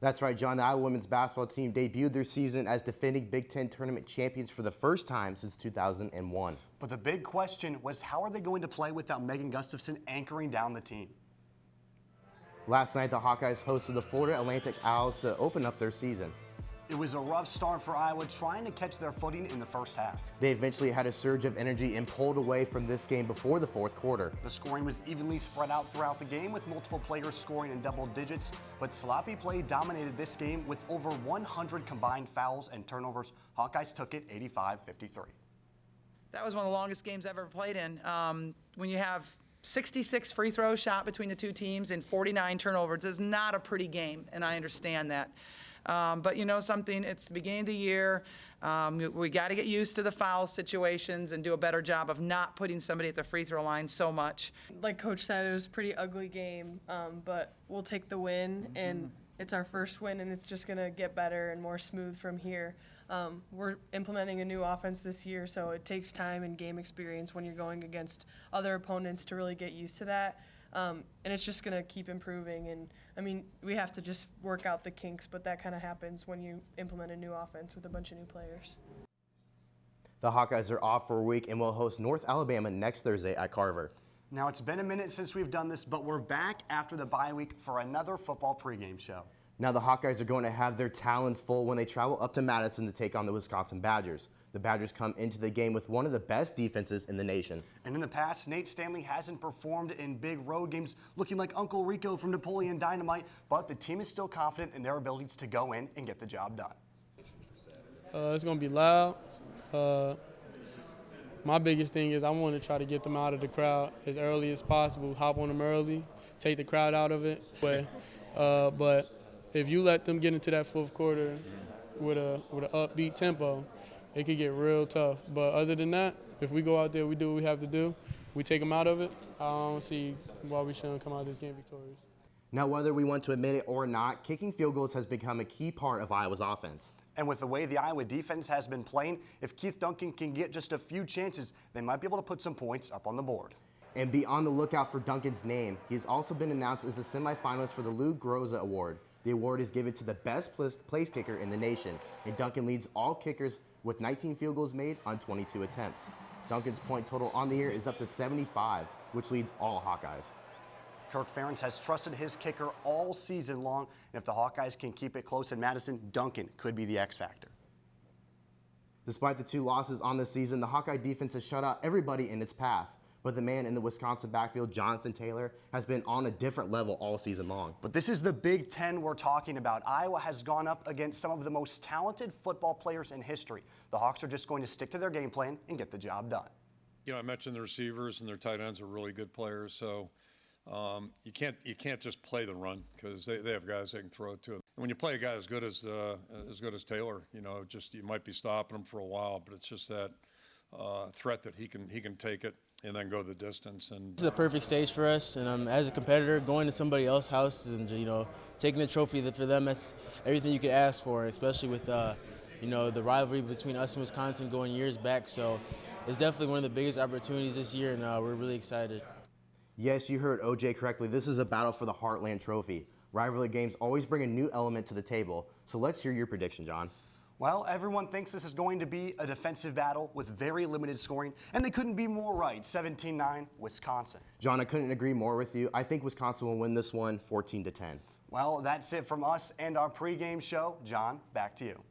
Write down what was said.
That's right, John. The Iowa women's basketball team debuted their season as defending Big Ten tournament champions for the first time since 2001. But the big question was, how are they going to play without Megan Gustafson anchoring down the team? Last night, the Hawkeyes hosted the Florida Atlantic Owls to open up their season. It was a rough start for Iowa, trying to catch their footing in the first half. They eventually had a surge of energy and pulled away from this game before the fourth quarter. The scoring was evenly spread out throughout the game, with multiple players scoring in double digits, but sloppy play dominated this game with over 100 combined fouls and turnovers. Hawkeyes took it 85-53. That was one of the longest games I've ever played in. When you have 66 free throws shot between the two teams and 49 turnovers, it's not a pretty game, and I understand that. But you know something, it's the beginning of the year. We got to get used to the foul situations and do a better job of not putting somebody at the free throw line so much. Like Coach said, it was a pretty ugly game, but we'll take the win, and it's our first win, and it's just going to get better and more smooth from here. We're implementing a new offense this year, so it takes time and game experience when you're going against other opponents to really get used to that. And it's just going to keep improving. And, I mean, we have to just work out the kinks, but that kind of happens when you implement a new offense with a bunch of new players. The Hawkeyes are off for a week and will host North Alabama next Thursday at Carver. Now, it's been a minute since we've done this, but we're back after the bye week for another football pregame show. Now the Hawkeyes are going to have their talons full when they travel up to Madison to take on the Wisconsin Badgers. The Badgers come into the game with one of the best defenses in the nation. And in the past, Nate Stanley hasn't performed in big road games looking like Uncle Rico from Napoleon Dynamite, but the team is still confident in their abilities to go in and get the job done. It's going to be loud. My biggest thing is I want to try to get them out of the crowd as early as possible, hop on them early, take the crowd out of it. But if you let them get into that fourth quarter with an upbeat tempo, it could get real tough. But other than that, if we go out there, we do what we have to do, we take them out of it, I don't see why we shouldn't come out of this game victorious. Now, whether we want to admit it or not, kicking field goals has become a key part of Iowa's offense. And with the way the Iowa defense has been playing, if Keith Duncan can get just a few chances, they might be able to put some points up on the board. And be on the lookout for Duncan's name. He has also been announced as a semifinalist for the Lou Groza Award. The award is given to the best place kicker in the nation, and Duncan leads all kickers with 19 field goals made on 22 attempts. Duncan's point total on the year is up to 75, which leads all Hawkeyes. Kirk Ferentz has trusted his kicker all season long, and if the Hawkeyes can keep it close in Madison, Duncan could be the X factor. Despite the 2 losses on the season, the Hawkeye defense has shut out everybody in its path. But the man in the Wisconsin backfield, Jonathan Taylor, has been on a different level all season long. But this is the Big Ten we're talking about. Iowa has gone up against some of the most talented football players in history. The Hawks are just going to stick to their game plan and get the job done. You know, I mentioned the receivers and their tight ends are really good players, so you can't just play the run because they have guys they can throw it to. And when you play a guy as good as Taylor, you know, just you might be stopping him for a while, but it's just that threat that he can take it and then go the distance. And this is a perfect stage for us, and as a competitor, going to somebody else's house and taking the trophy for them, that's everything you could ask for, especially with the rivalry between us and Wisconsin going years back. So it's definitely one of the biggest opportunities this year, and we're really excited. Yes, you heard OJ correctly. This is a battle for the Heartland Trophy. Rivalry games always bring a new element to the table. So let's hear your prediction, John. Well, everyone thinks this is going to be a defensive battle with very limited scoring, and they couldn't be more right. 17-9, Wisconsin. John, I couldn't agree more with you. I think Wisconsin will win this one 14-10. Well, that's it from us and our pregame show. John, back to you.